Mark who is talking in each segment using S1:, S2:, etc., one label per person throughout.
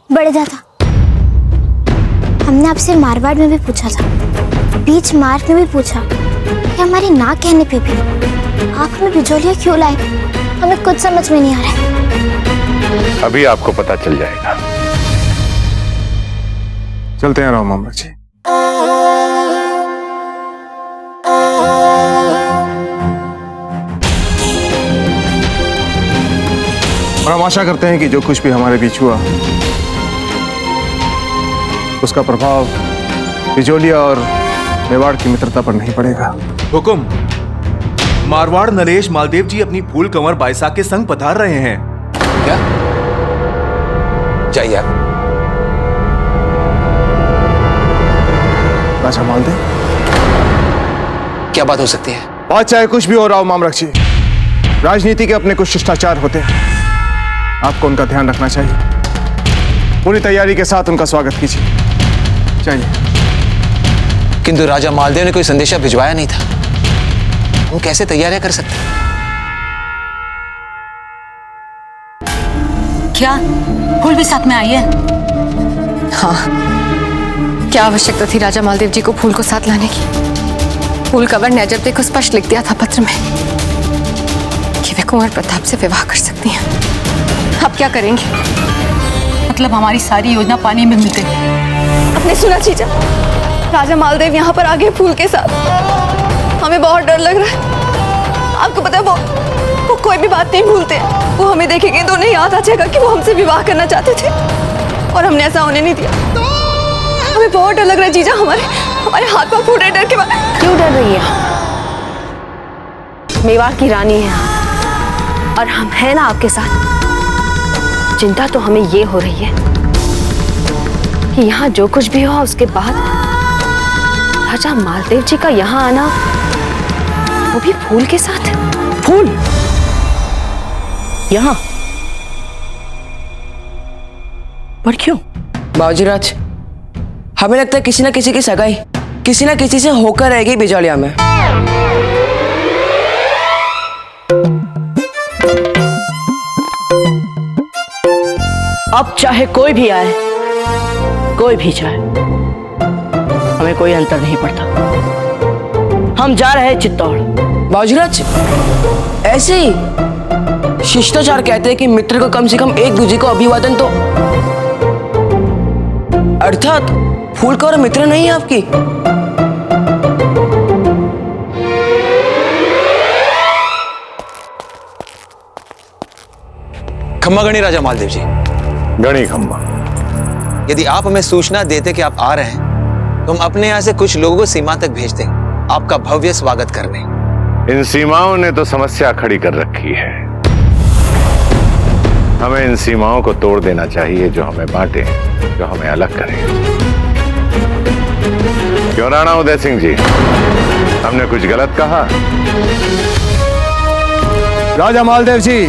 S1: बड़े दादा, हमने आपसे मारवाड़ में भी पूछा था, बीच मार्ग में भी पूछा कि हमारी ना कहने पे भी आप हमें बिजोलिया क्यों लाए? हमें कुछ समझ में नहीं आ रहा है।
S2: अभी आपको पता चल जाएगा।
S3: चलते हैं राव मामला जी। और हम आशा करते हैं कि जो कुछ भी हमारे बीच हुआ उसका प्रभाव बिजोलिया और मेवाड़ की मित्रता पर नहीं पड़ेगा।
S4: हुकुम, मारवाड़ नरेश मालदेव जी अपनी फूल कंवर बाईसा के संग पधार रहे हैं।
S5: क्या? जाइए आप।
S3: राजा मालदेव,
S5: क्या बात हो सकती है?
S3: बात चाहे कुछ भी हो राव मामरक जी, राजनीति के अपने कुछ शिष्टाचार होते हैं, आपको उनका ध्यान रखना चाहिए। पूरी तैयारी के साथ उनका स्वागत कीजिए। चाहिए।
S5: किंतु राजा मालदेव ने कोई संदेशा भिजवाया नहीं था, हम कैसे तैयारियां कर सकते?
S6: क्या फूल भी साथ में आई है?
S7: हाँ, क्या आवश्यकता थी राजा मालदेव जी को फूल को साथ लाने की? फूल कंवर ने अजब को स्पष्ट लिख दिया था पत्र में कि वे कुंवर प्रताप से विवाह कर सकती हैं। अब क्या करेंगे?
S6: मतलब हमारी सारी योजना पानी में मिल गई।
S7: आपने सुना जीजा, राजा मालदेव यहाँ पर आ गए फूल के साथ। हमें बहुत डर लग रहा है। आपको पता है वो कोई भी बात नहीं भूलते। वो हमें देखेंगे तो उन्हें याद आ जाएगा कि वो हमसे विवाह करना चाहते थे और हमने ऐसा होने नहीं दिया। हमें बहुत डर लग रहा है जीजा, हमारे हाथ पांव फूट रहे डर के बाद।
S8: क्यों डर रही है? मेवाड़ की रानी है और हम हैं ना आपके साथ। चिंता तो हमें ये हो रही है कि यहाँ जो कुछ भी हुआ उसके बाद राजा मालदेव जी का यहाँ आना, वो भी फूल के साथ।
S6: फूल यहाँ पर क्यों?
S9: बाबूजीराज, हमें लगता है किसी ना किसी की सगाई किसी ना किसी से होकर रहेगी बिजोलिया में।
S6: अब चाहे कोई भी आए, कोई भी जाए, हमें कोई अंतर नहीं पड़ता। हम जा रहे हैं चित्तौड़।
S9: बाबूजीराज, ऐसे ही शिष्टाचार कहते हैं कि मित्र को कम से कम एक दूसरे को अभिवादन तो, अर्थात फूल कंवर मित्र नहीं है आपकी।
S5: खम्मा गणी राजा मालदेव जी।
S2: गणी खम्मा।
S5: यदि आप हमें सूचना देते कि आप आ रहे हैं तो हम अपने यहाँ से कुछ लोगों को सीमा तक भेज दें आपका भव्य स्वागत करने।
S2: इन सीमाओं ने तो समस्या खड़ी कर रखी है। हमें इन सीमाओं को तोड़ देना चाहिए जो हमें बांटे, जो हमें अलग करे। क्यों राणा उदय सिंह जी, हमने कुछ गलत कहा?
S3: राजा मालदेव जी,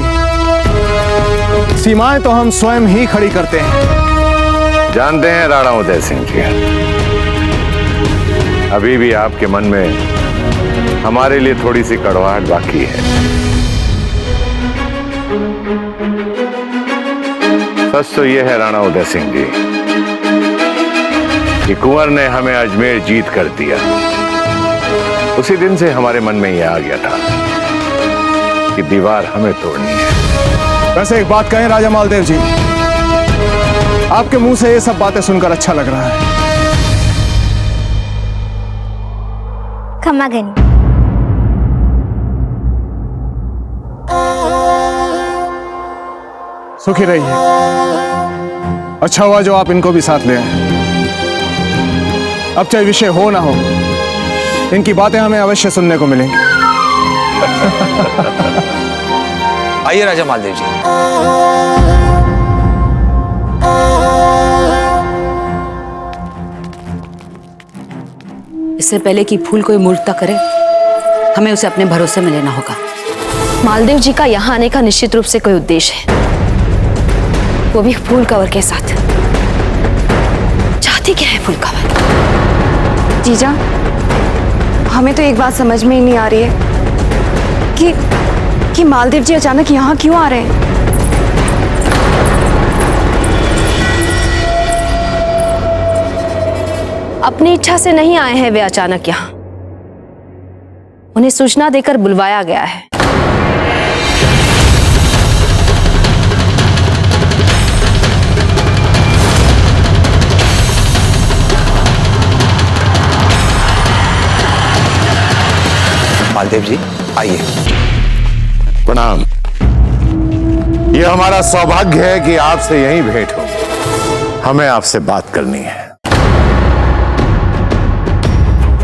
S3: सीमाएं तो हम स्वयं ही खड़ी करते हैं।
S2: जानते हैं राणा उदय सिंह जी, अभी भी आपके मन में हमारे लिए थोड़ी सी कड़वाहट बाकी है। सच तो यह है राणा उदय सिंह जी कि कुंवर ने हमें अजमेर जीत कर दिया। उसी दिन से हमारे मन में यह आ गया था कि दीवार हमें तोड़नी है।
S3: वैसे एक बात कहें राजा मालदेव जी, आपके मुंह से ये सब बातें सुनकर अच्छा लग रहा है।
S1: खम्मा गनी।
S3: सुखी रहिए। अच्छा हुआ जो आप इनको भी साथ ले आए। अब चाहे विषय हो ना हो, इनकी बातें हमें अवश्य सुनने को मिलेंगी।
S5: आइए राजा मालदेव जी।
S6: इससे पहले कि फूल कोई मूर्खता करे, हमें उसे अपने भरोसे में लेना होगा।
S8: मालदेव जी का यहाँ आने का निश्चित रूप से कोई उद्देश्य है, वो भी फूल कंवर के साथ। चाहती क्या है फूल कंवर?
S7: जीजा, हमें तो एक बात समझ में ही नहीं आ रही है कि मालदेव जी अचानक यहाँ क्यों आ रहे हैं?
S8: अपनी इच्छा से नहीं आए हैं वे अचानक यहाँ। उन्हें सूचना देकर बुलवाया गया है।
S5: मालदेव जी आइए।
S2: प्रणाम। ये हमारा सौभाग्य है कि आपसे यहीं भेंट हो। हमें आपसे बात करनी है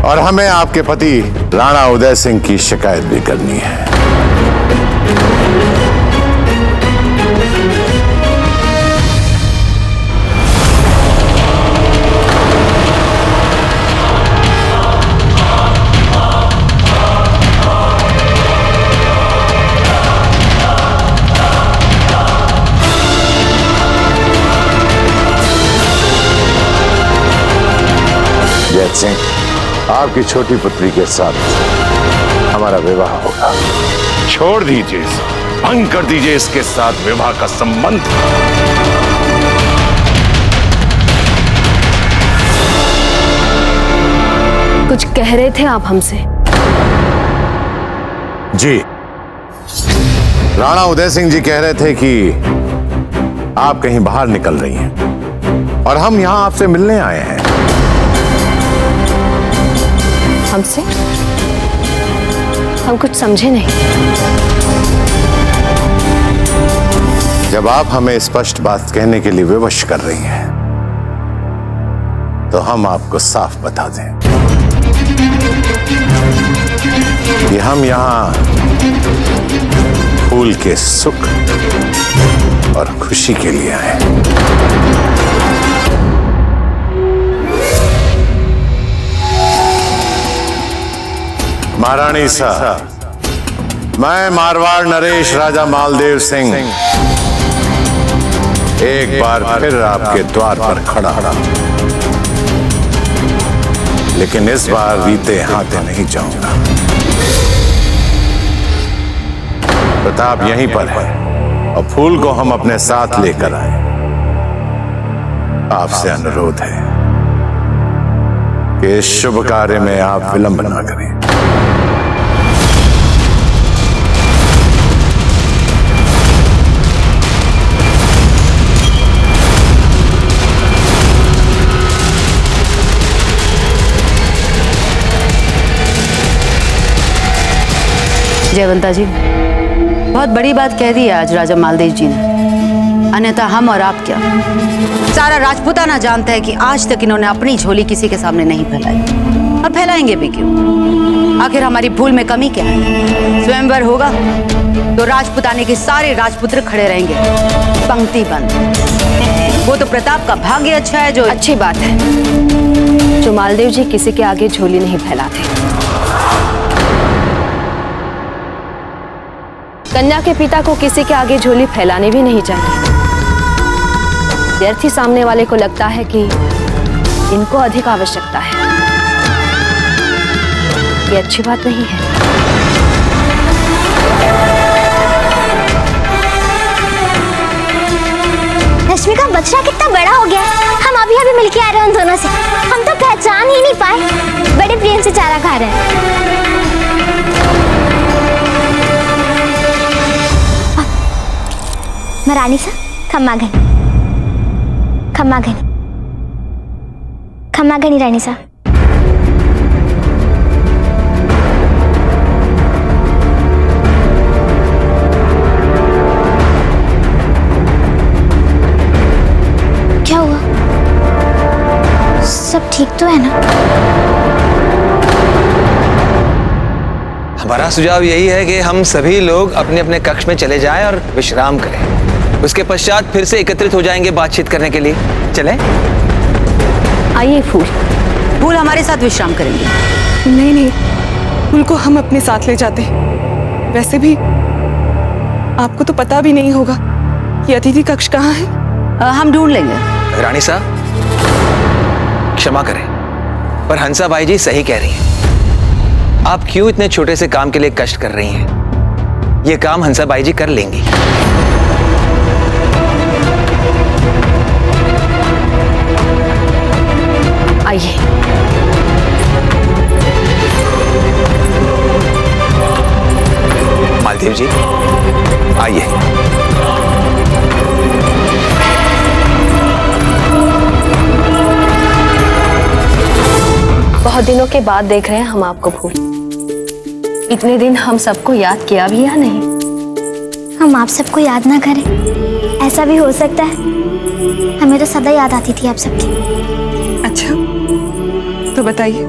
S2: और हमें आपके पति राणा उदय सिंह की शिकायत भी करनी है। जय सिंह, आपकी छोटी पुत्री के साथ हमारा विवाह होगा। छोड़ दीजिए इसे, भंग कर दीजिए इसके साथ विवाह का संबंध।
S8: कुछ कह रहे थे आप हमसे?
S2: जी, राणा उदय सिंह जी कह रहे थे कि आप कहीं बाहर निकल रही हैं और हम यहां आपसे मिलने आए हैं।
S8: हमसे? हम कुछ समझे नहीं।
S2: जब आप हमें स्पष्ट बात कहने के लिए विवश कर रही हैं, तो हम आपको साफ बता दें कि हम यहां फूल के सुख और खुशी के लिए आए हैं। महारानी साहब, मैं मारवाड़ नरेश राजा मालदेव सिंह एक बार फिर आपके द्वार पर खड़ा हूं, लेकिन इस बार रीते हाथे नहीं जाऊंगा। प्रताप यहीं पर है और फूल को हम अपने साथ लेकर आए। आपसे अनुरोध है कि इस शुभ कार्य में आप विलंब न करें।
S10: जयवंता जी, बहुत बड़ी बात कह दी है आज राजा मालदेव जी ने। अन्यथा हम और आप क्या, सारा राजपूताना जानता है कि आज तक इन्होंने अपनी झोली किसी के सामने नहीं फैलाई और फैलाएंगे भी क्यों। आखिर हमारी भूल में कमी क्या है? स्वयंवर होगा तो राजपूताने के सारे राजपुत्र खड़े रहेंगे पंक्ति बंद। वो तो प्रताप का भाग्य अच्छा है जो।
S8: अच्छी बात है जो मालदेव जी किसी के आगे झोली नहीं फैलाते। कन्या के पिता को किसी के आगे झोली फैलानी भी नहीं चाहिए। व्यर्थ ही सामने वाले को लगता है कि इनको अधिक आवश्यकता है। ये अच्छी बात नहीं है।
S1: रश्मि का बच्चा कितना बड़ा हो गया है। हम अभी अभी मिलके आ रहे हैं उन दोनों से। हम तो पहचान ही नहीं पाए। बड़े प्रेम से चारा खा रहे हैं। महारानी सा खम्मा घनी, खम्मा घनी, खम्मा घनी रानी सा। क्या हुआ? सब ठीक तो है ना?
S5: हमारा सुझाव यही है कि हम सभी लोग अपने अपने कक्ष में चले जाएं और विश्राम करें। उसके पश्चात फिर से एकत्रित हो जाएंगे बातचीत करने के लिए। चलें?
S8: आइए फूल।
S10: फूल हमारे साथ विश्राम करेंगे।
S7: नहीं नहीं, फूल को हम अपने साथ ले जाते। वैसे भी आपको तो पता भी नहीं होगा कि अतिथि कक्ष कहाँ है।
S10: हम ढूंढ लेंगे।
S5: रानी साहब क्षमा करें, पर हंसा बाई जी सही कह रही हैं। आप क्यों इतने छोटे से काम के लिए कष्ट कर रही हैं? ये काम हंसा बाई जी कर लेंगी।
S8: आइए।
S5: मालदेव जी आइए।
S8: बहुत दिनों के बाद देख रहे हैं हम आपको फूल। इतने दिन हम सबको याद किया भी या नहीं?
S1: हम आप सबको याद ना करें, ऐसा भी हो सकता है। हमें तो सदा याद आती थी आप सबकी।
S7: अच्छा, तो बताइए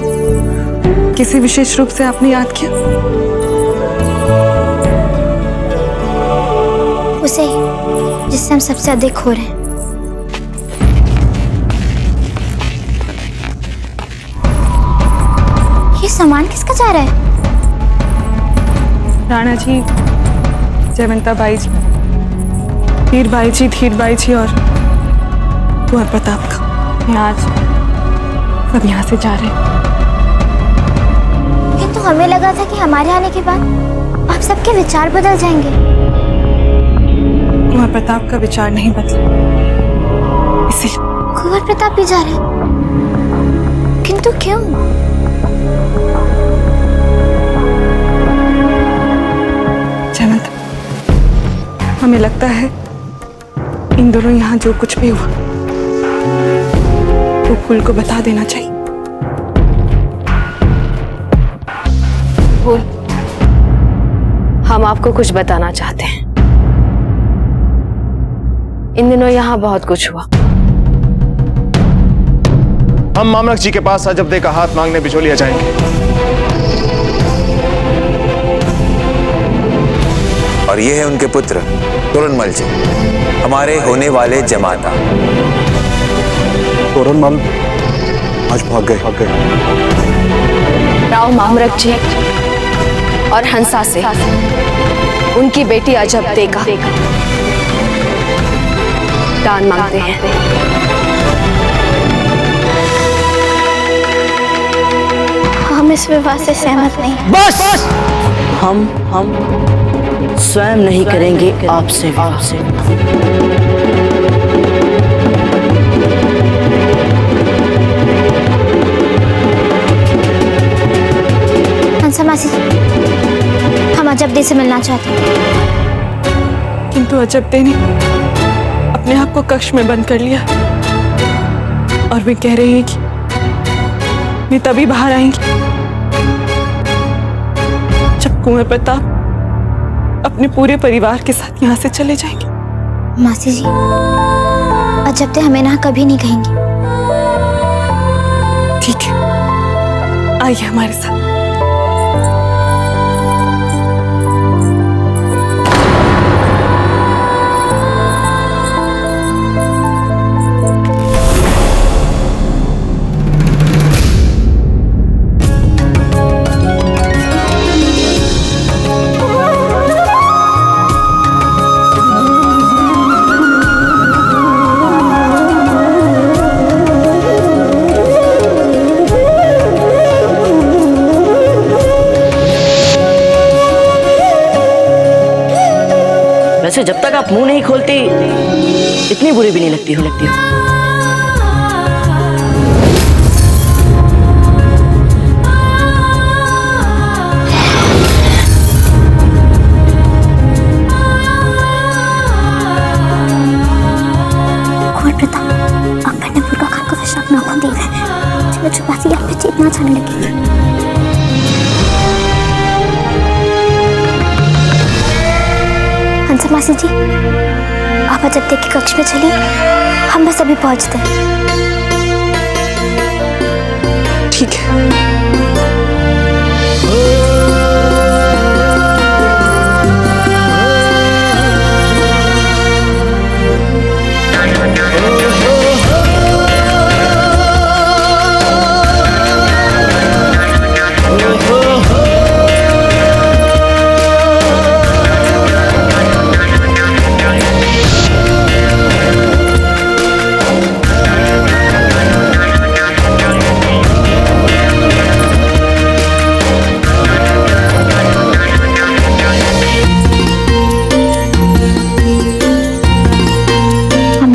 S7: किसी विशेष रूप से आपने याद किया?
S1: उसे जिससे हम सबसे अधिक खो रहे हैं। ये सामान किसका जा रहा है?
S7: राणा जी, जयवंता बाई जी, धीर बाई जी और कुंवर प्रताप का। मैं आज सब यहाँ से जा रहे हैं।
S1: किंतु हमें लगा था कि हमारे आने के बाद आप सबके विचार बदल जाएंगे।
S7: कुंवर प्रताप का विचार नहीं बदला, इसीलिए।
S1: कुंवर प्रताप भी जा रहे हैं, किंतु क्यों?
S7: जयवंत, हमें लगता है इन दोनों यहाँ जो कुछ भी हुआ वो फूल को बता देना चाहिए।
S8: फूल, हम आपको कुछ बताना चाहते हैं। इन दिनों यहाँ बहुत कुछ हुआ।
S3: हम मामलक जी के पास अजबदे का हाथ मांगने बिचौलिया जाएंगे।
S5: और ये है उनके पुत्र तोरणमल जी, हमारे होने वाले जमाता।
S3: तोरणमल आज भाग गए।
S8: राव मामरक जी और हंसा से उनकी बेटी अजबदे का दान मांगते हैं।
S1: हम इस विवाह से सहमत नहीं।
S6: बस हम स्वयं नहीं करेंगे आपसे विवाह।
S1: हंसा मासी जी, हम अजबदे से मिलना चाहते हैं।
S7: किंतु अजबदे ने अपने आप को कक्ष में बंद कर लिया और वे कह रही हैं कि वे तभी बाहर आएंगी जब कुंवर प्रताप अपने पूरे परिवार के साथ यहाँ से चले जाएंगे।
S1: मासी जी, अजबदे हमें ना कभी नहीं कहेंगी।
S7: ठीक है, आइए हमारे साथ।
S6: वैसे जब तक आप मुंह नहीं खोलती इतनी बुरी भी नहीं लगती हो।
S1: कुंवर प्रताप, आप पंडरपुर का खान को विश्राम नाखून देख रहे हैं। चलो छुपासी, आप पे चेतना छाने लगेगी। हंसा मासी जी, आप अजबदे के कक्ष में चलिए, हम बस अभी पहुंचते हैं।
S7: ठीक है।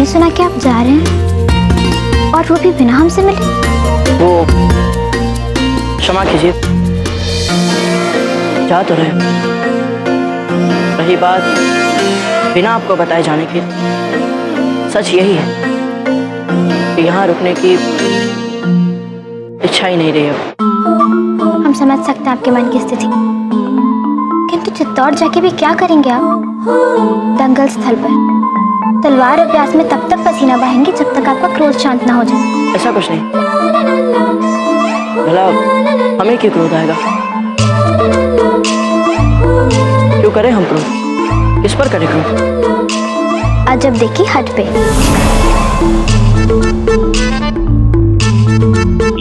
S1: सुना कि आप जा रहे हैं और वो भी बिना हमसे मिले।
S6: वो क्षमा कीजिए, जा तो रहे रही बात बिना आपको बताए जाने की, सच यही है कि यहाँ रुकने की इच्छा ही नहीं रही है।
S1: हम समझ सकते हैं आपके मन की स्थिति, किंतु चित्तौड़ जाके भी क्या करेंगे आप? दंगल स्थल पर तलवार अभ्यास में तब तक पसीना बहाएंगे जब तक आपका क्रोध शांत ना हो जाए।
S6: ऐसा कुछ नहीं, भला हमें क्यों क्रोध आएगा? क्यों करें हम क्रोध? किस पर करें क्रोध?
S1: आज जब देखी हट पे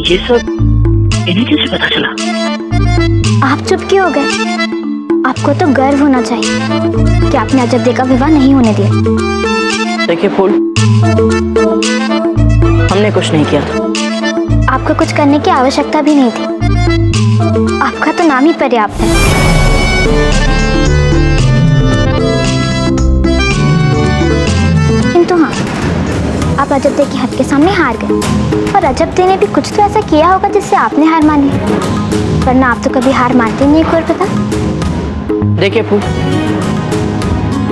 S6: ये सब इन्हें कैसे पता चला?
S1: आप चुप क्यों हो गए? आपको तो गर्व होना चाहिए कि आपने अजब का विवाह नहीं होने दिया।
S6: देखिए फूल, हमने कुछ नहीं किया था।
S1: आपको कुछ करने की आवश्यकता भी नहीं थी, आपका तो नाम ही पर्याप्त है। किंतु हाँ, आप अजब दे की हद के सामने हार गए, और अजब दे ने भी कुछ तो ऐसा किया होगा जिससे आपने हार मानी, वरना आप तो कभी हार मानते नहीं। एक और पता।
S6: देखिए फूल,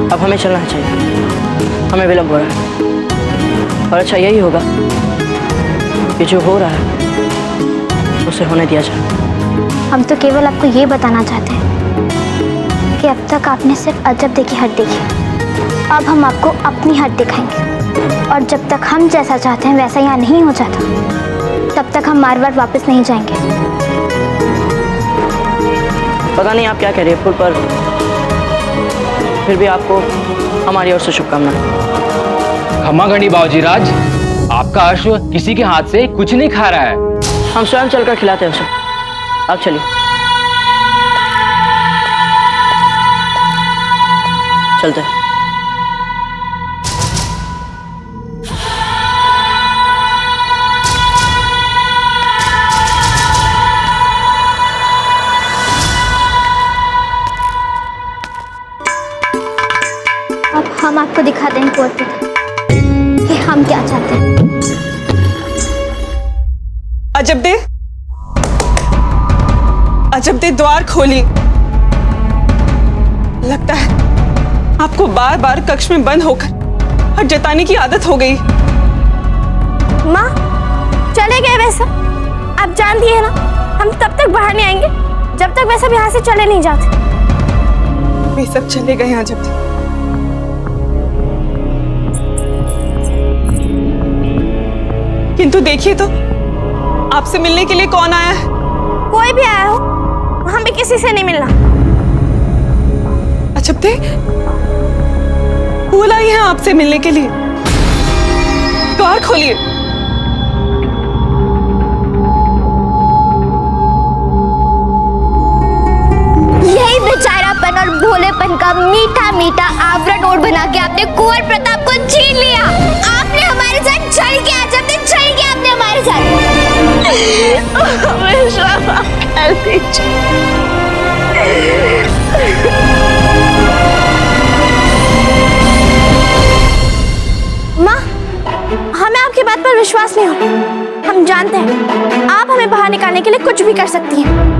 S6: अब हमें चलना चाहिए, हमें विलंब हो रहा है, और अच्छा यही होगा कि जो हो रहा है उसे होने दिया जाए।
S1: हम तो केवल आपको ये बताना चाहते हैं कि अब तक आपने सिर्फ अजब दे की हद देखी, अब हम आपको अपनी हद दिखाएंगे, और जब तक हम जैसा चाहते हैं वैसा यहाँ नहीं हो जाता, तब तक हम मारवाड़ वापस नहीं जाएंगे।
S6: पता नहीं आप क्या कह रहे हैं फूल, पर फिर भी आपको हमारी ओर से शुभकामनाएं।
S11: खमागणी बाबूजी राज, आपका अश्व किसी के हाथ से कुछ नहीं खा रहा है।
S6: हम स्वयं चलकर खिलाते हैं उसे। आप चलिए, चलते हैं।
S1: अब हम आपको दिखा दें कि हम क्या चाहते हैं।
S12: अजब दे द्वार खोली। लगता है आपको बार बार कक्ष में बंद होकर हट जताने की आदत हो गई।
S1: माँ, चले गए वैसा? आप जानती है ना, हम तब तक बाहर नहीं आएंगे जब तक वैसा यहाँ से चले नहीं जाते।
S12: वे सब चले गए हैं अजब दे। किंतु देखिए तो, आपसे मिलने के लिए कौन आया है?
S1: कोई भी आया हो, हमें किसी से नहीं मिलना।
S12: अजब दे, फूल आई है आपसे मिलने के लिए। द्वार खोलिए।
S1: यही बेचारापन और भोलेपन का मीठा मीठा आवरण ओढ़ बना के आपने कुंवर प्रताप को छीन लिया। आपने हमारे साथ छल किया, जब तक छल किया आपने हमारे साथ। माँ, हमें आपकी बात पर विश्वास नहीं हो। हम जानते हैं आप हमें बाहर निकालने के लिए कुछ भी कर सकती हैं।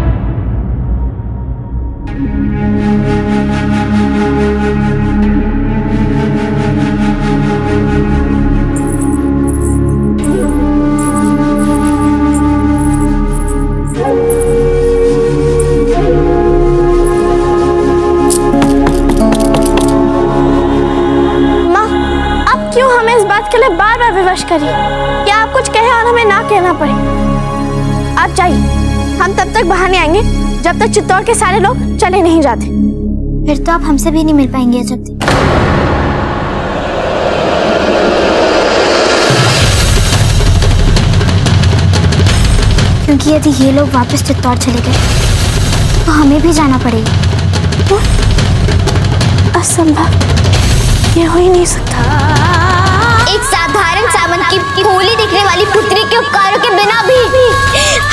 S1: के लिए बार बार विवश करिए कि आप कुछ कहे और हमें ना कहना पड़े। आप जाइए, हम तब तक बाहर नहीं आएंगे जब तक चित्तौड़ के सारे लोग चले नहीं जाते। फिर तो आप हमसे भी नहीं मिल पाएंगे अजब दे। क्योंकि यदि ये लोग वापस चित्तौड़ चले गए तो हमें भी जाना पड़ेगा। असंभव, ये हो ही नहीं सकता। एक साधारण सामंत की भोली दिखने वाली पुत्री के उपकारों के बिना भी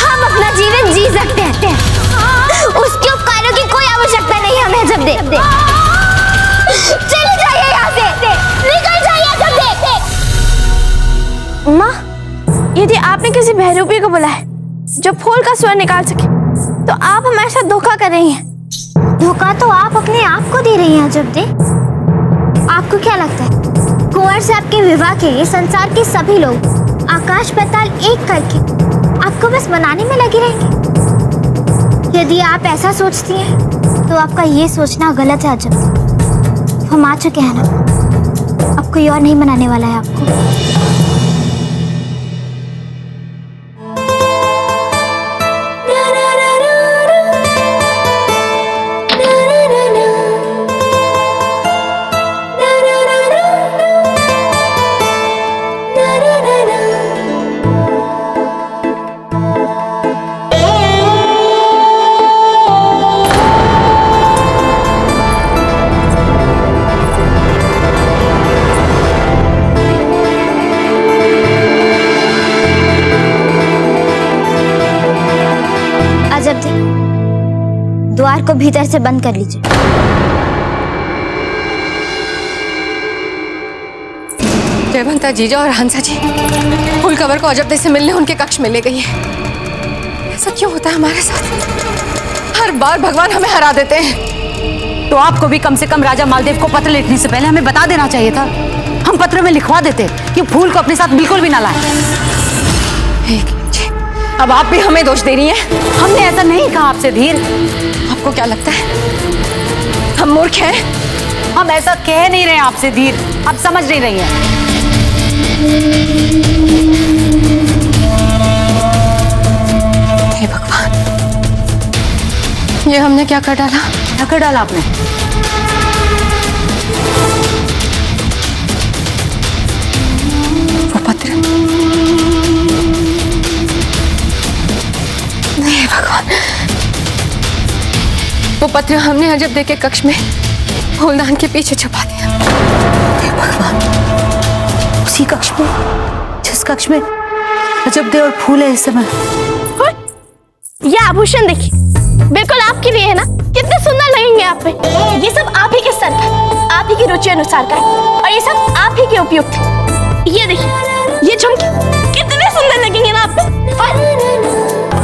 S1: हम अपना जीवन जी सकते हैं। उसके उपकारों की कोई आवश्यकता नहीं हमें अजब दे। चले जाइए यहाँ से, निकल जाइए अजब दे। माँ, यदि आपने किसी बहरूपी को बुलाया जो फूल का स्वर निकाल सके, तो आप हमारे साथ धोखा कर रही हैं। धोखा तो आप अपने आप को दे रही हैं अजब दे। आपको क्या लगता है कुंवर से आपके विवाह के लिए संसार के सभी लोग आकाश पाताल एक करके आपको बस बनाने में लगे रहेंगे? यदि आप ऐसा सोचती हैं तो आपका ये सोचना गलत है अजब। हम आ चुके हैं ना, अब कोई और नहीं बनाने वाला है आपको। अजब दी, द्वार को भीतर से बंद कर लीजिए।
S7: जयवंता जीजा और हंसा जी फूल कवर को अजब दे से मिलने उनके कक्ष में ले गई है। ऐसा क्यों होता है हमारे साथ? हर बार भगवान हमें हरा देते हैं।
S10: तो आपको भी कम से कम राजा मालदेव को पत्र लिखने से पहले हमें बता देना चाहिए था। हम पत्र में लिखवा देते कि फूल को अपने साथ बिल्कुल भी ना लाएं।
S7: अब आप भी हमें दोष दे रही हैं।
S10: हमने ऐसा नहीं कहा आपसे धीर।
S7: आपको क्या लगता है हम मूर्ख हैं?
S10: हम ऐसा कह नहीं रहे आपसे धीर, आप समझ नहीं रही हैं।
S7: हे भगवान, ये हमने क्या कर डाला?
S10: क्या कर डाला आपने?
S7: वो पत्र। नहीं भगवान, वो पत्र हमने अजब दे के कक्ष में फूलदान के पीछे छुपा दिया।
S10: हे भगवान, उसी कक्ष में जिस कक्ष में अजब दे और फूल है इस समय।
S1: ये आभूषण देखिए, बिल्कुल आपके लिए है ना? कितने सुंदर लगेंगे आप पे। ये सब आप ही के सर पर, आप ही की रुचि अनुसार का है और ये सब आप ही के उपयुक्त है। ये देखिए, ये झुमके कितने सुंदर लगेंगे ना आप पे।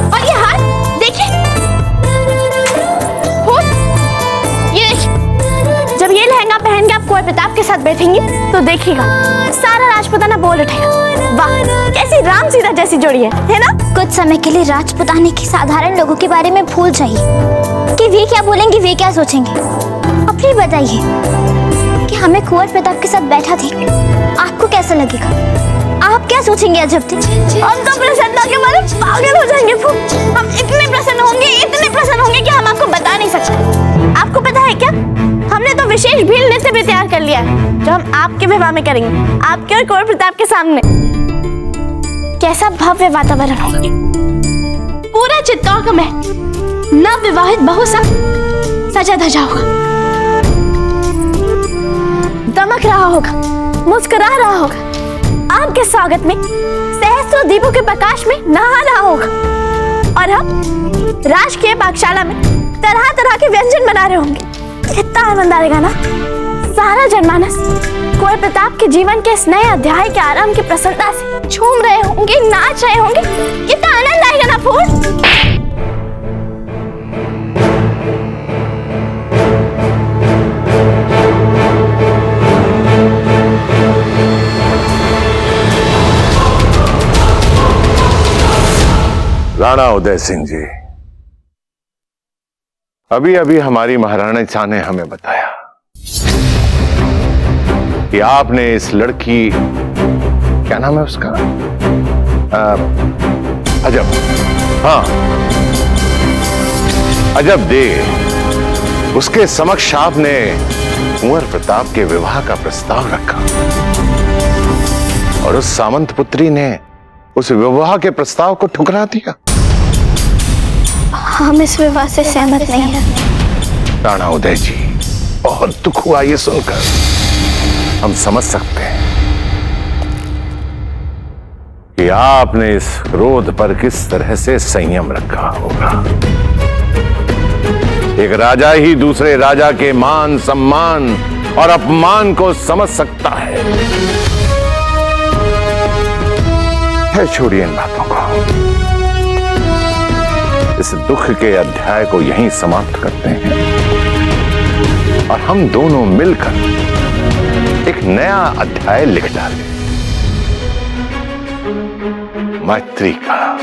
S1: और ये हार देखिए, ये देखिए, जब ये लहंगा पहन के आप कुंवर प्रताप के साथ बैठेंगे तो देखिएगा सारा राजपुताना बोल उठेगा, वाह कैसी राम सीता जैसी जोड़ी है ना? कुछ समय के लिए राजपुताने के साधारण लोगों के बारे में भूल जाइए कि वे क्या बोलेंगे, वे क्या सोचेंगे। अपनी बताइए कि हमें कुंवर प्रताप के साथ बैठा थे, आपको कैसा लगेगा? आप क्या सोचेंगे अजब थे? हम तो प्रसन्नता के मारे पागल हो जाएंगे। हम इतने प्रसन्न होंगे कि हम आपको बता नहीं सकते। आपको पता है क्या, हमने तो विशेष भील नृत्य भी तैयार कर लिया है जो हम आपके विवाह में करेंगे, आपके और कुंवर प्रताप के सामने। कैसा भव्य वातावरण होगा, पूरा चित्तौड़ का महल नव विवाहित बहू सा सजा धजा होगा, दमक रहा होगा, मुस्कुरा रहा होगा, आपके स्वागत में सहस्त्रों दीपों के प्रकाश में नहा रहा होगा। और हम राजकीय पाकशाला में तरह तरह के व्यंजन बना रहे होंगे। कितना आनंद आएगा ना। सारा जनमानस कुंवर प्रताप के जीवन के इस नए अध्याय के आरंभ की प्रसन्नता से झूम रहे होंगे, नाच रहे होंगे। कितना आनंद आएगा ना फूल।
S2: राणा उदय सिंह जी, अभी अभी हमारी महारानी शाह ने हमें बताया कि आपने इस लड़की, क्या नाम है उसका, अजब, हाँ अजब दे, उसके समक्ष आपने कुंवर प्रताप के विवाह का प्रस्ताव रखा और उस सामंत पुत्री ने उस विवाह के प्रस्ताव को ठुकरा दिया।
S1: हम इस विवाह से सहमत नहीं हैं।
S2: राणा उदय जी, बहुत दुख हुआ ये सुनकर। हम समझ सकते हैं कि आपने इस क्रोध पर किस तरह से संयम रखा होगा। एक राजा ही दूसरे राजा के मान, सम्मान और अपमान को समझ सकता है। छोड़िए इन बातों को, इस दुख के अध्याय को यहीं समाप्त करते हैं। और हम दोनों मिलकर एक नया अध्याय लिख डालें, मैत्री का,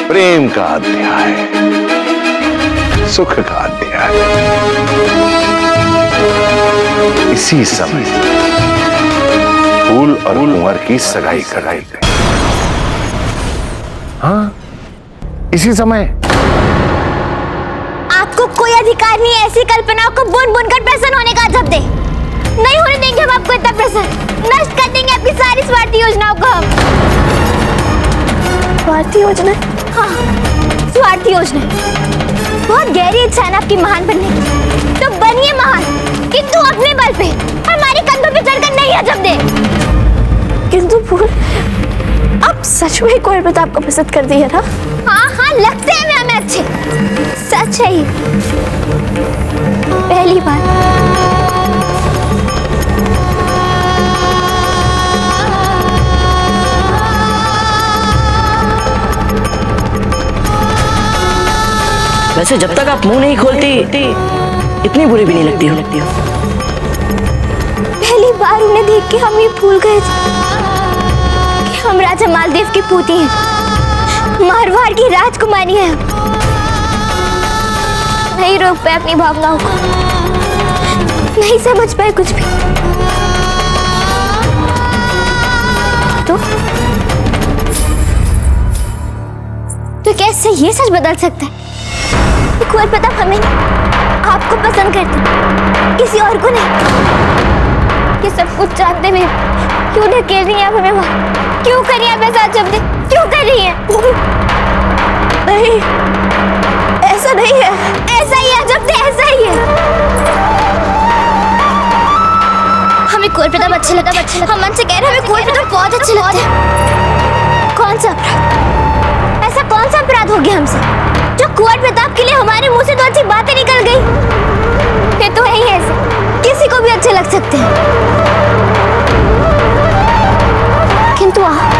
S2: प्रेम का अध्याय, सुख का अध्याय। इसी समय फूल और कुंवर की सगाई कराई गई। हाँ, इसी समय।
S1: आपको कोई अधिकार नहीं है ऐसी कल्पनाओं को बुन बुन कर प्रसन्न होने का। जब दे नहीं होने देंगे हम आपको इतना प्रसन्न। नष्ट कर देंगे आपकी सारी स्वार्थी योजनाओं को हम। स्वार्थी योजना? हाँ, स्वार्थी योजना। बहुत गहरी इच्छा है ना आपकी महान बनने की, तो बनिए महान, किंतु अपने बल पे, हमारे कंधों पे चढ़कर नहीं है। जब दे
S7: किंतु फूल, आप सच में कुंवर प्रताप को पसंद कर दी है ना?
S1: हाँ हाँ, लगते हैं हमें अच्छे। सच है ये, पहली बार।
S6: वैसे जब तक आप मुंह नहीं खोलती इतनी बुरी भी नहीं लगती हो।
S1: पहली बार उन्हें देख के हम ये भूल गए थे कि हम राजा मालदेव की पूती हैं, मारवाड़ की राजकुमारी हैं। नहीं रोक पाए अपनी भावनाओं को, नहीं समझ पाए कुछ भी। तो कैसे ये सच बदल सकता है? कुंवर प्रताप हमें आपको पसंद करते, किसी और को नहीं। ये सब कुछ जानते हुए क्यों ढकेल रही हैं आप हमें वहाँ? क्यों कर रही हैं आप ऐसा शब्द? क्यों कर रही हैं?
S7: नहीं, ऐसा नहीं है।
S1: ऐसा ही है जब से, ऐसा ही है। हमें कुंवर प्रताप अच्छे लगता है। हम मन से कह रहे हैं हमें कुंवर प्रताप बहुत अच्छे लगते हैं। कौन सा अपराध? ऐसा कौन सा अपराध हो गया हमसे जो कुंवर प्रताप के लिए हमारे मुंह से तो अच्छी बातें निकल गई? ये तो है ही ऐसे, किसी को भी अच्छे लग सकते हैं। किंतु आप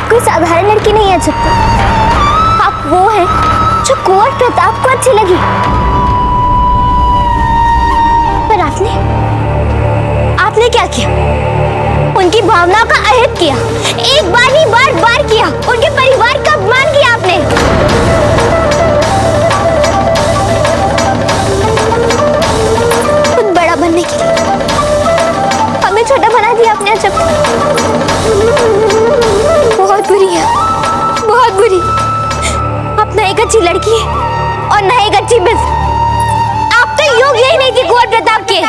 S1: कोई साधारण लड़की नहीं है जब तक। आप वो हैं जो कुंवर प्रताप को अच्छी लगी। पर आपने क्या किया? उनकी भावनाओं का अहित किया। एक बार नहीं, बार बार किया। उनके परिवार का अपमान किया आपने। खुद बड़ा बनने के लिए हमें छोटा बना दिया आपने। जब बहुत बुरी है, बहुत बुरी। आप ना एक अच्छी लड़की है और ना एक अच्छी मित्र। आप तो योग्य ही नहीं थी कुंवर प्रताप के।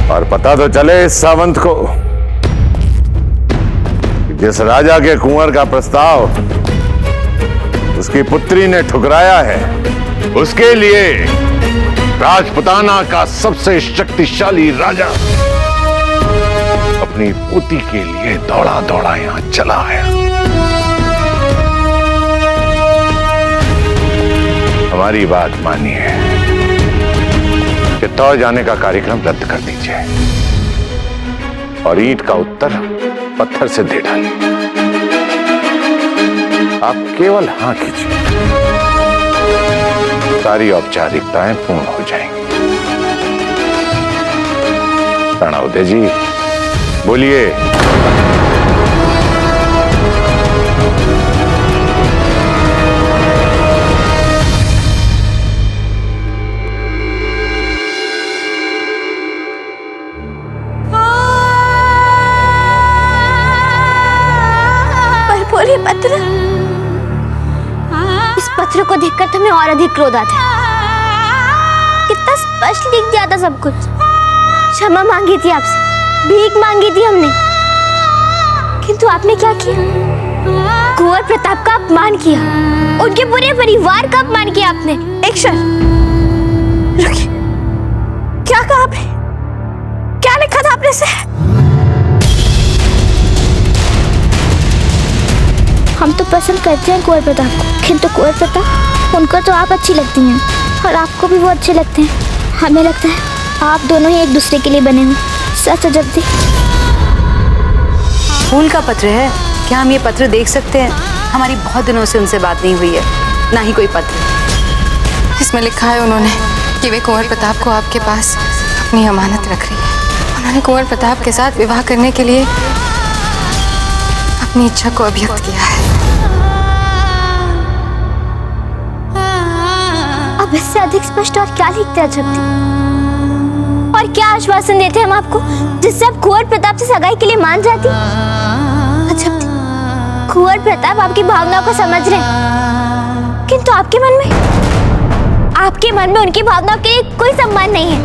S2: और पता तो चले इस सावंत को कि जिस राजा के कुंवर का प्रस्ताव उसकी पुत्री ने ठुकराया है, उसके लिए राजपुताना का सबसे शक्तिशाली राजा अपनी पोती के लिए दौड़ा दौड़ा यहां चला आया। हमारी बात मानिए, चित्तौड़ जाने का कार्यक्रम रद्द कर दीजिए और ईंट का उत्तर पत्थर से दे डालिए। आप केवल हाँ कीजिए, सारी औपचारिकताएं पूर्ण हो जाएंगी। प्रणवदे जी, बोलिए।
S1: बोलिए पत्र। इस पत्र को देखकर तुम्हें और अधिक क्रोध आता है। कितना स्पष्ट लिख दिया था सब कुछ। क्षमा मांगी थी आपसे, भीख मांगी थी हमने, किंतु आपने क्या किया? कुंवर प्रताप का अपमान किया, उनके पूरे परिवार का अपमान किया आपने।
S7: एक क्षण रुकिए, क्या कहा आपने? क्या लिखा था आपने से?
S1: हम तो पसंद करते हैं कुंवर प्रताप को, किंतु कुंवर प्रताप उनको तो आप अच्छी लगती हैं और आपको भी वो अच्छे लगते हैं। हमें लगता है आप दोनों ही एक दूसरे के लिए बने हुए। सच अजब दी।
S10: फूल का पत्र है, क्या हम ये पत्र देख सकते हैं? हमारी बहुत दिनों से उनसे बात नहीं हुई है, ना ही कोई पत्र।
S13: इसमें लिखा है उन्होंने कि वे कुंवर प्रताप को आपके पास अपनी अमानत रख रही है। उन्होंने कुंवर प्रताप के साथ विवाह करने के लिए अपनी इच्छा को अभिव्यक्त किया है।
S1: अब इससे अधिक स्पष्ट और क्या लिखते हैं अजब दी? और क्या आश्वासन देते हम आपको जिससे आप कुंवर प्रताप से सगाई के लिए मान जाती? अजब दी, कुंवर प्रताप आपकी भावनाओं को समझ रहे हैं, किंतु आपके मन में उनकी भावनाओं के लिए कोई सम्मान नहीं है।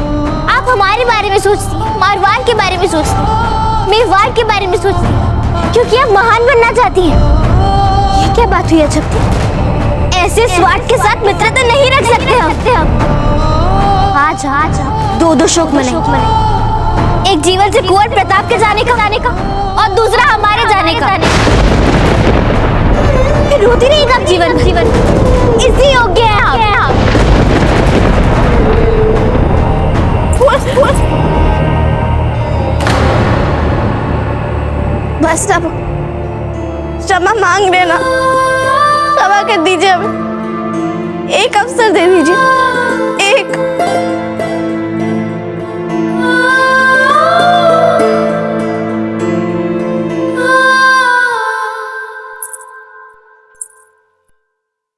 S1: आप हमारे बारे में सोचती हैं, मारवाड़ के बारे में सोचती हैं, मेवाड़ के बारे में सोचती हैं, क्योंकि आप महान बनना चाहती हैं। ये क्या बात हुई अजब दी? ऐसे स्वार्थ के साथ मित्रता नहीं रख सकते हम। आज दो शोक मनाएं। एक जीवन से कुंवर प्रताप के जाने का और दूसरा हमारे जाने का। फिर रोती रहेगा आप जीवन इसी योग्य है आप। बस अब क्षमा मांग लेना, क्षमा कर दीजिए, हमें एक अवसर दे दीजिए, एक।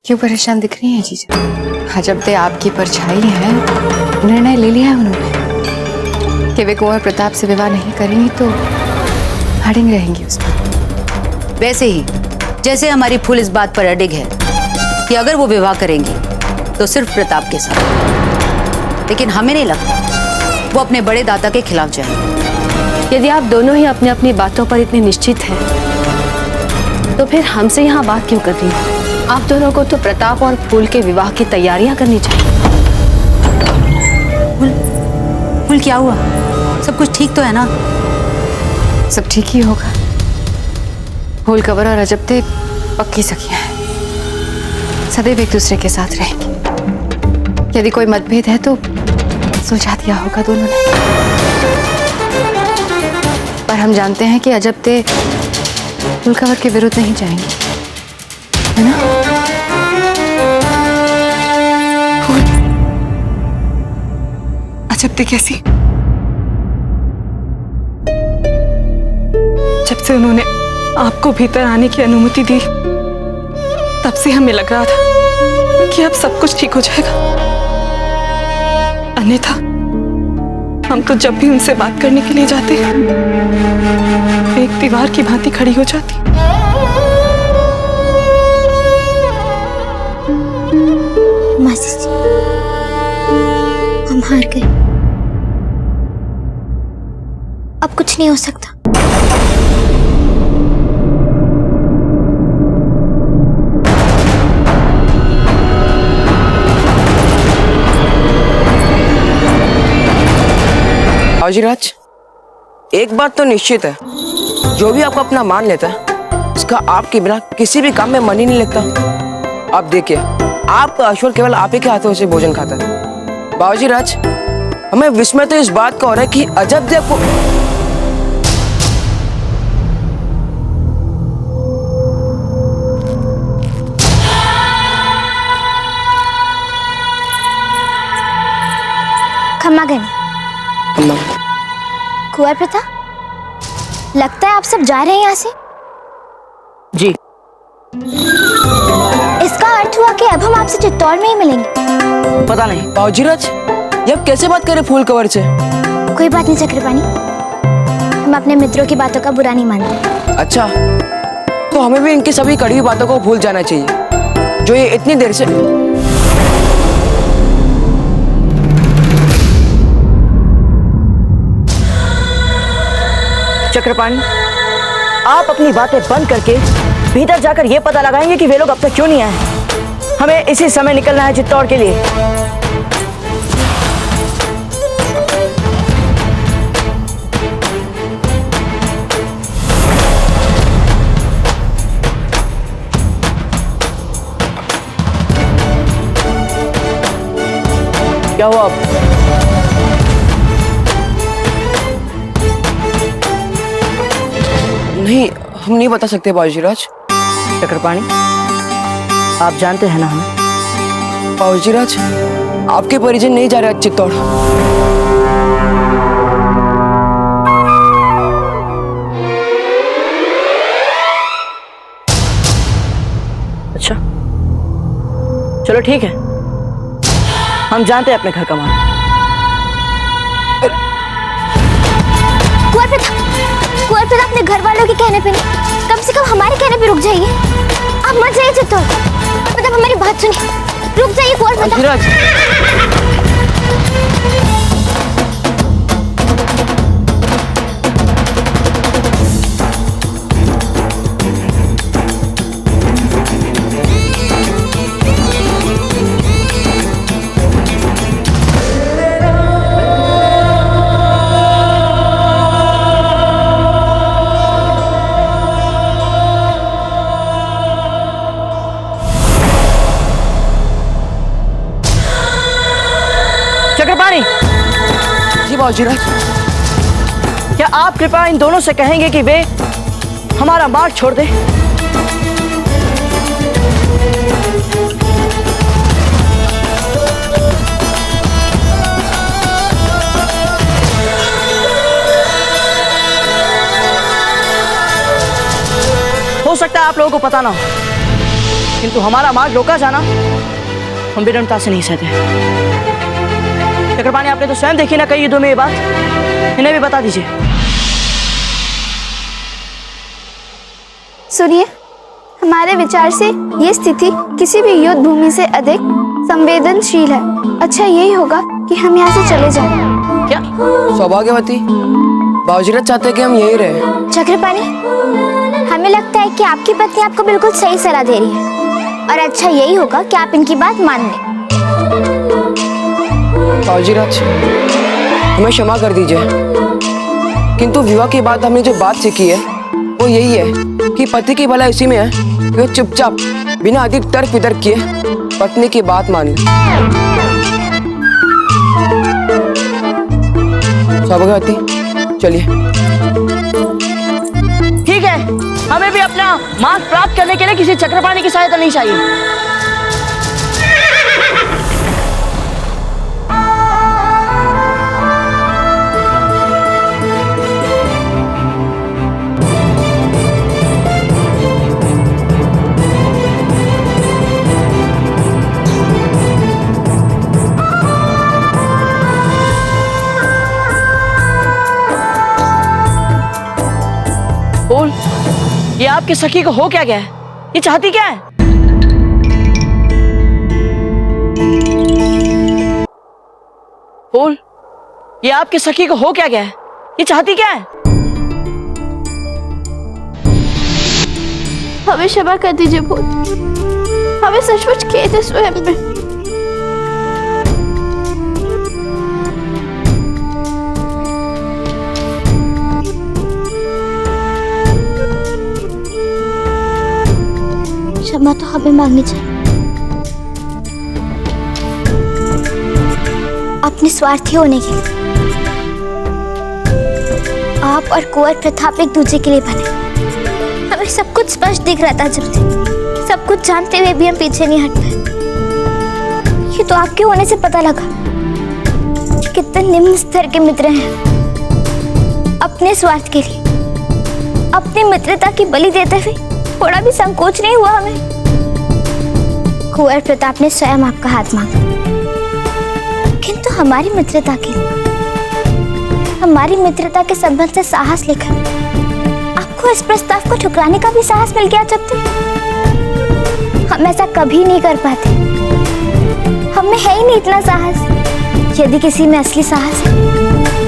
S13: क्यों परेशान दिख रही हैं जीजा? अजब दे आपकी परछाई है। निर्णय ले लिया है उन्होंने कि वे कुंवर प्रताप से विवाह नहीं करेंगी तो अड़िग रहेंगी उस पर।
S10: वैसे ही जैसे हमारी फूल इस बात पर अडिग है कि अगर वो विवाह करेंगी तो सिर्फ प्रताप के साथ, लेकिन हमें नहीं लगता वो अपने बड़े दादा के खिलाफ जाएंगे।
S8: यदि आप दोनों ही अपनी अपनी बातों पर इतने निश्चित हैं, तो फिर हमसे यहाँ बात क्यों कर रही हैं? आप दोनों को तो प्रताप और फूल के विवाह की तैयारियां करनी चाहिए।
S10: फूल क्या हुआ? सब कुछ ठीक तो है ना?
S13: सब ठीक ही होगा। फूल कंवर और अजबते पक्की सखियां हैं, सदैव एक दूसरे के साथ रहेंगी। यदि कोई मतभेद है तो सुलझा दिया होगा दोनों ने। पर हम जानते हैं कि अजबते फूल कंवर के विरुद्ध नहीं जाएंगे, है ना?
S12: अजबते कैसी? जब से उन्होंने आपको भीतर आने की अनुमति दी, तब से हमें लग रहा था कि अब सब कुछ ठीक हो जाएगा। अन्यथा हम तो जब भी उनसे बात करने के लिए जाते एक दीवार की भांति खड़ी हो जाती।
S1: मासी जी, हम हार गए, अब कुछ नहीं हो सकता।
S9: बाजीराज, एक बात तो निश्चित है, जो भी आपको अपना मान लेता है उसका आपके बिना किसी भी काम में मन ही नहीं लगता। आप देखिए, आपका अश्वर केवल आप ही के हाथों से भोजन खाता है। बाजीराज, हमें विस्मय तो इस बात का हो रहा है कि अजब देव को
S1: खम्मा गनी। कुंवर प्रताप, लगता है आप सब जा रहे हैं यहाँ से।
S9: जी।
S1: इसका अर्थ हुआ कि अब हम आपसे चित्तौड़ में ही मिलेंगे।
S9: पता नहीं बाजीराज, ये अब कैसे बात करें फूल कंवर से?
S1: कोई बात नहीं चक्रपाणी, हम अपने मित्रों की बातों का बुरा नहीं मानते।
S9: अच्छा, तो हमें भी इनकी सभी कड़वी बातों को भूल जाना चाहिए जो ये इतनी देर से।
S6: चक्रपाणी, आप अपनी बातें बंद करके भीतर जाकर ये पता लगाएंगे कि वे लोग अब तक क्यों नहीं आए। हमें इसी समय निकलना है चित्तौड़ के लिए। क्या हुआ अब?
S9: नहीं, हम नहीं बता सकते बाबूजीराज।
S6: चक्रपाणी, आप जानते हैं ना हमें?
S9: बाबूजीराज, आपके परिजन नहीं जा रहे चित्तौड़।
S6: अच्छा, चलो ठीक है, हम जानते हैं अपने घर का मामला।
S1: कुंवर प्रताप अपने घर वालों के कहने पे नहीं, कम से कम हमारे कहने पे रुक जाइए। आप मत जाइए चित्तौड़, मतलब हमारी बात सुनिए, रुक जाइए कुंवर प्रताप।
S6: चक्रपाणी,
S9: जी बाबूजीराज।
S6: क्या आप कृपया इन दोनों से कहेंगे कि वे हमारा मार्ग छोड़ दे? हो सकता है आप लोगों को पता ना हो, किंतु हमारा मार्ग रोका जाना हम विनम्रता से नहीं सहते। चक्रपाणी, आपने तो स्वयं देखी ना कई युद्धों में ये बात, इन्हें भी बता दीजिए।
S1: सुनिए, हमारे विचार से ये स्थिति किसी भी युद्ध भूमि से अधिक संवेदनशील है। अच्छा यही होगा कि हम यहाँ से चले जाएं।
S6: क्या?
S9: सौभाग्यवती, बाबूजीराज चाहते हैं कि हम यही रहे।
S1: चक्रपाणी, हमें लगता है कि आपकी पत्नी आपको बिल्कुल सही सलाह दे रही है, और अच्छा यही होगा कि आप इनकी बात मान लें।
S9: बाबूजीराज, हमें क्षमा कर दीजिए, किंतु विवाह के बाद हमने जो बात सीखी है वो यही है कि पति की भलाई इसी में है कि वो चुपचाप बिना अधिक तर्क वितर्क किए पत्नी की बात माने। सौभाग्यवती, चलिए।
S6: ठीक है, हमें भी अपना मार्ग प्राप्त करने के लिए किसी चक्रपाणी की सहायता नहीं चाहिए। बोल, ये आपकी सखी को हो क्या गया है? ये चाहती क्या है? बोल, ये आपकी सखी को हो क्या गया है? ये चाहती क्या है?
S1: हमें क्षमा कर दीजिए भूत, हमें सचमुच खेद है स्वयं में। क्षमा तो हमें मांगनी चाहिए। अपने स्वार्थी होने के लिए आप और कुंवर प्रताप एक दूसरे के लिए बने। हमें सब कुछ स्पष्ट दिख रहा था जब से, सब कुछ जानते हुए भी हम पीछे नहीं हट पाए। ये तो आपके होने से पता लगा कि कितने निम्न स्तर के मित्र हैं। अपने स्वार्थ के लिए अपनी मित्रता की बलि देते हुए थोड़ा भी संकोच नहीं हुआ हमें। कुंवर प्रताप ने स्वयं आपका हाथ मांगा, किंतु हमारी मित्रता के लिए, हमारी मित्रता के संबंध से साहस लेकर आपको इस प्रस्ताव को ठुकराने का भी साहस मिल गया। जब तक हम ऐसा कभी नहीं कर पाते, हमें है ही नहीं इतना साहस। यदि किसी में असली साहस है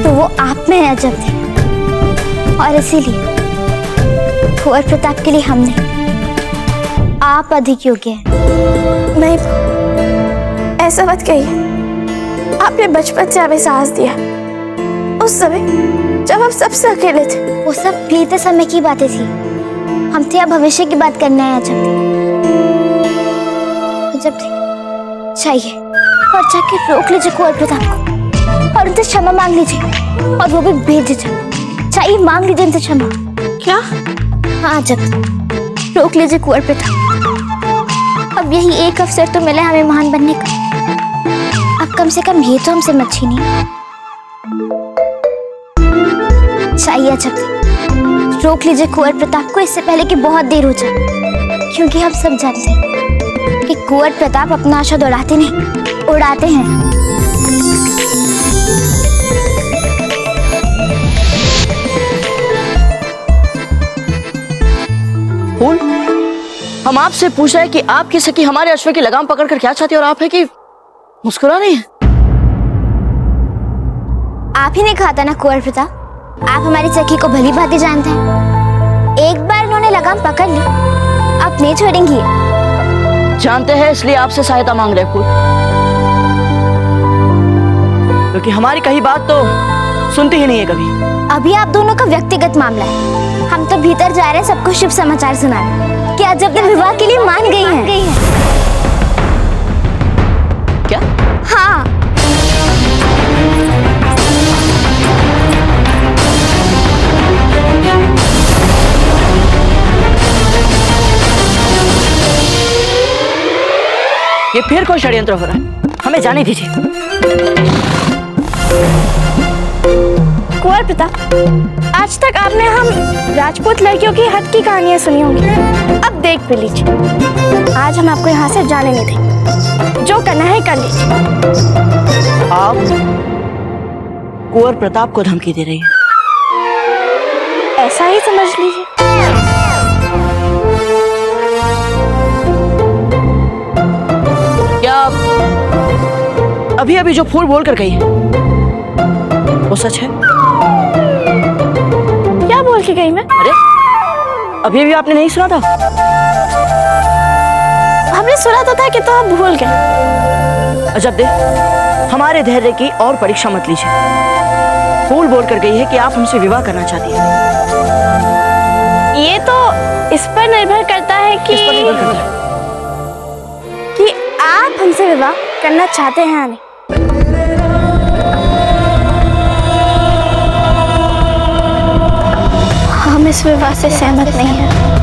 S1: तो वो आप में है जब तक, और इसीलिए कुंवर प्रताप के लिए हम नहीं, आप अधिक योग्य हैं। नहीं, ऐसा मत कहिए। आपने बचपन से हमें साहस दिया, उस समय जब हम सबसे अकेले थे। वो सब बीते समय की बातें थी, हम थे अब भविष्य की बात करने आए। जब चाहिए और जाके रोक लीजिए कुंवर प्रताप को और उनसे क्षमा मांग लीजिए और वो भी बेझिझक। चाहिए मांग लीजिए उनसे क्षमा।
S7: क्या?
S1: हाँ जब रोक लीजिए कुंवर प्रताप। अब यही एक अवसर तो मिला हमें महान बनने का। अब कम से कम ये तो हमसे मत छीनिए। चाहिए जब रोक लीजिए कुंवर प्रताप को इससे पहले कि बहुत देर हो जाए, क्योंकि हम सब जानते हैं कि कुंवर प्रताप अपना आशा दौड़ाते नहीं उड़ाते हैं।
S6: फूल, हम आपसे पूछ रहे हैं कि आपकी सखी हमारे अश्व की लगाम पकड़कर क्या चाहती है और आप है कि मुस्कुरा रही है।
S1: आप ही ने कहा था ना कुंवर प्रताप, आप हमारी सखी को भली भांति जानते हैं। एक बार उन्होंने लगाम पकड़ ली, आप नहीं छोड़ेंगी।
S6: जानते हैं इसलिए आपसे सहायता मांग रहे फूल, क्योंकि हमारी कही बात तो सुनती ही नहीं है कभी।
S1: अभी आप दोनों का व्यक्तिगत मामला है। हम तो भीतर जा रहे हैं सबको शुभ समाचार सुनाने कि आज जब विवाह के लिए मान गई हैं।
S6: क्या?
S1: हाँ।
S6: ये फिर कोई षड्यंत्र हो रहा है, हमें जाने दीजिए।
S1: कुंवर प्रताप, आज तक आपने हम राजपूत लड़कियों की हद की कहानियां सुनी होंगी, अब देख भी लीजिए। आज हम आपको यहाँ से जाने नहीं देंगे, जो करना है कर लीजिए।
S6: आप कुंवर प्रताप को धमकी दे रही है?
S1: ऐसा ही समझ लीजिए।
S6: क्या अभी अभी जो फूल बोल कर गई है वो सच है?
S1: क्या बोल के गई मैं?
S6: अरे अभी अभी आपने नहीं सुना था?
S1: हमने सुना तो था कि तो आप भूल गए।
S6: अजब दे, हमारे धैर्य की और परीक्षा मत लीजिए। फूल बोल कर गई है कि आप हमसे विवाह करना चाहती हैं।
S1: ये तो इस पर निर्भर करता है कि आप हमसे विवाह करना चाहते हैं या नहीं। हम इस विवाह से सहमत नहीं हैं।